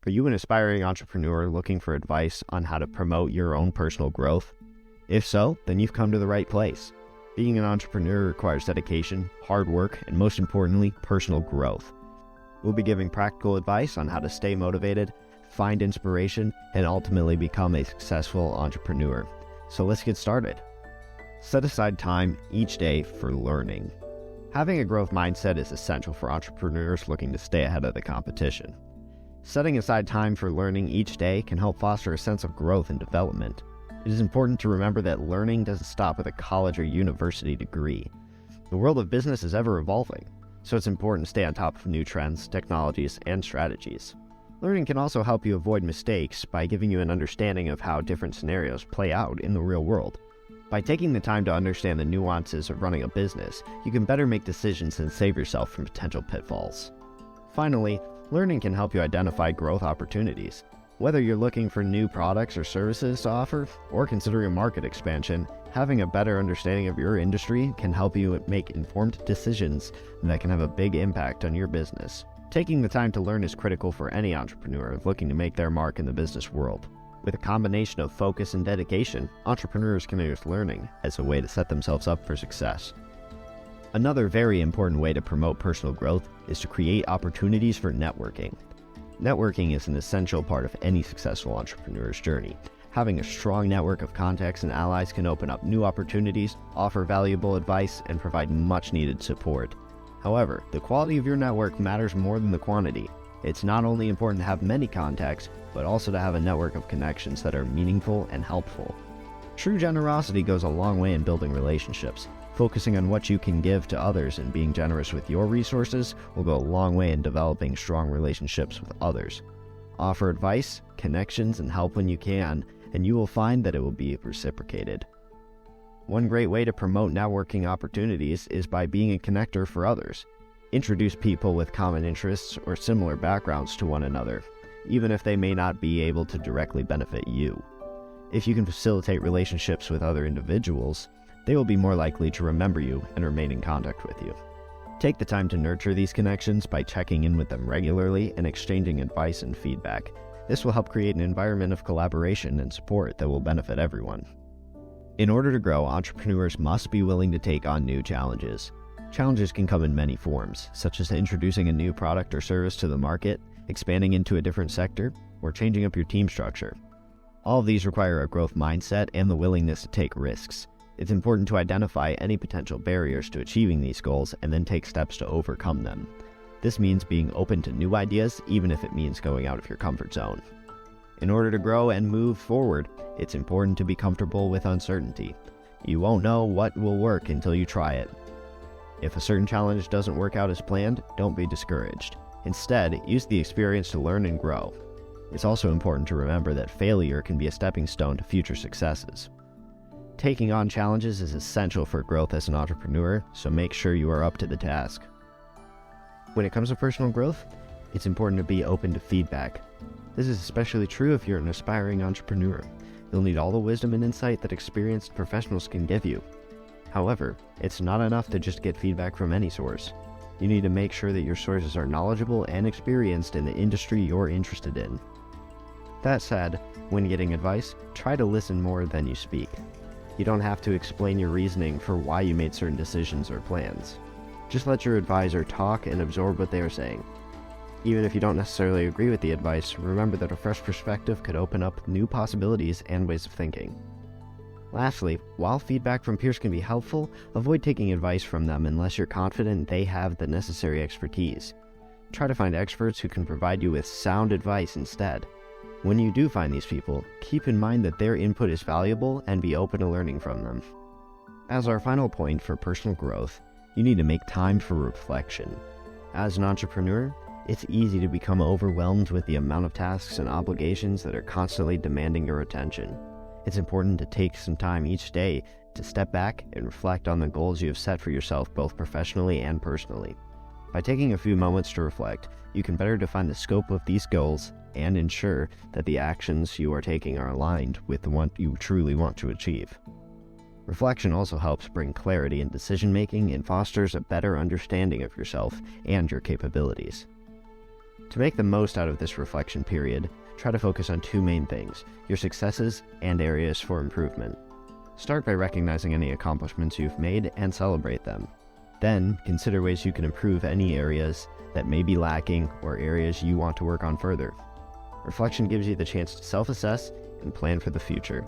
Are you an aspiring entrepreneur looking for advice on how to promote your own personal growth? If so, then you've come to the right place. Being an entrepreneur requires dedication, hard work, and most importantly, personal growth. We'll be giving practical advice on how to stay motivated, find inspiration, and ultimately become a successful entrepreneur. So let's get started. Set aside time each day for learning. Having a growth mindset is essential for entrepreneurs looking to stay ahead of the competition. Setting aside time for learning each day can help foster a sense of growth and development. It is important to remember that learning doesn't stop with a college or university degree. The world of business is ever evolving, so it's important to stay on top of new trends, technologies, and strategies. Learning can also help you avoid mistakes by giving you an understanding of how different scenarios play out in the real world. By taking the time to understand the nuances of running a business, you can better make decisions and save yourself from potential pitfalls. Finally, learning can help you identify growth opportunities. Whether you're looking for new products or services to offer, or considering market expansion, having a better understanding of your industry can help you make informed decisions that can have a big impact on your business. Taking the time to learn is critical for any entrepreneur looking to make their mark in the business world. With a combination of focus and dedication, entrepreneurs can use learning as a way to set themselves up for success. Another very important way to promote personal growth is to create opportunities for networking. Networking is an essential part of any successful entrepreneur's journey. Having a strong network of contacts and allies can open up new opportunities, offer valuable advice, and provide much-needed support. However, the quality of your network matters more than the quantity. It's not only important to have many contacts, but also to have a network of connections that are meaningful and helpful. True generosity goes a long way in building relationships. Focusing on what you can give to others and being generous with your resources will go a long way in developing strong relationships with others. Offer advice, connections, and help when you can, and you will find that it will be reciprocated. One great way to promote networking opportunities is by being a connector for others. Introduce people with common interests or similar backgrounds to one another, even if they may not be able to directly benefit you. If you can facilitate relationships with other individuals, they will be more likely to remember you and remain in contact with you. Take the time to nurture these connections by checking in with them regularly and exchanging advice and feedback. This will help create an environment of collaboration and support that will benefit everyone. In order to grow, entrepreneurs must be willing to take on new challenges. Challenges can come in many forms, such as introducing a new product or service to the market, expanding into a different sector, or changing up your team structure. All of these require a growth mindset and the willingness to take risks. It's important to identify any potential barriers to achieving these goals and then take steps to overcome them. This means being open to new ideas, even if it means going out of your comfort zone. In order to grow and move forward, it's important to be comfortable with uncertainty. You won't know what will work until you try it. If a certain challenge doesn't work out as planned, don't be discouraged. Instead, use the experience to learn and grow. It's also important to remember that failure can be a stepping stone to future successes. Taking on challenges is essential for growth as an entrepreneur, so make sure you are up to the task. When it comes to personal growth, it's important to be open to feedback. This is especially true if you're an aspiring entrepreneur. You'll need all the wisdom and insight that experienced professionals can give you. However, it's not enough to just get feedback from any source. You need to make sure that your sources are knowledgeable and experienced in the industry you're interested in. That said, when getting advice, try to listen more than you speak. You don't have to explain your reasoning for why you made certain decisions or plans. Just let your advisor talk and absorb what they are saying. Even if you don't necessarily agree with the advice, remember that a fresh perspective could open up new possibilities and ways of thinking. Lastly, while feedback from peers can be helpful, avoid taking advice from them unless you're confident they have the necessary expertise. Try to find experts who can provide you with sound advice instead. When you do find these people, keep in mind that their input is valuable and be open to learning from them. As our final point for personal growth, you need to make time for reflection. As an entrepreneur, it's easy to become overwhelmed with the amount of tasks and obligations that are constantly demanding your attention. It's important to take some time each day to step back and reflect on the goals you have set for yourself both professionally and personally. By taking a few moments to reflect, you can better define the scope of these goals and ensure that the actions you are taking are aligned with what you truly want to achieve. Reflection also helps bring clarity in decision-making and fosters a better understanding of yourself and your capabilities. To make the most out of this reflection period, try to focus on two main things: your successes and areas for improvement. Start by recognizing any accomplishments you've made and celebrate them. Then, consider ways you can improve any areas that may be lacking or areas you want to work on further. Reflection gives you the chance to self-assess and plan for the future.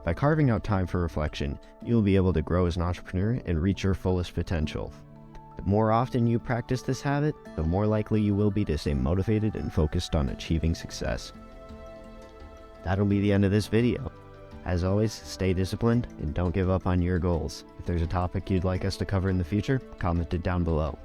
By carving out time for reflection, you will be able to grow as an entrepreneur and reach your fullest potential. The more often you practice this habit, the more likely you will be to stay motivated and focused on achieving success. That'll be the end of this video. As always, stay disciplined and don't give up on your goals. If there's a topic you'd like us to cover in the future, comment it down below.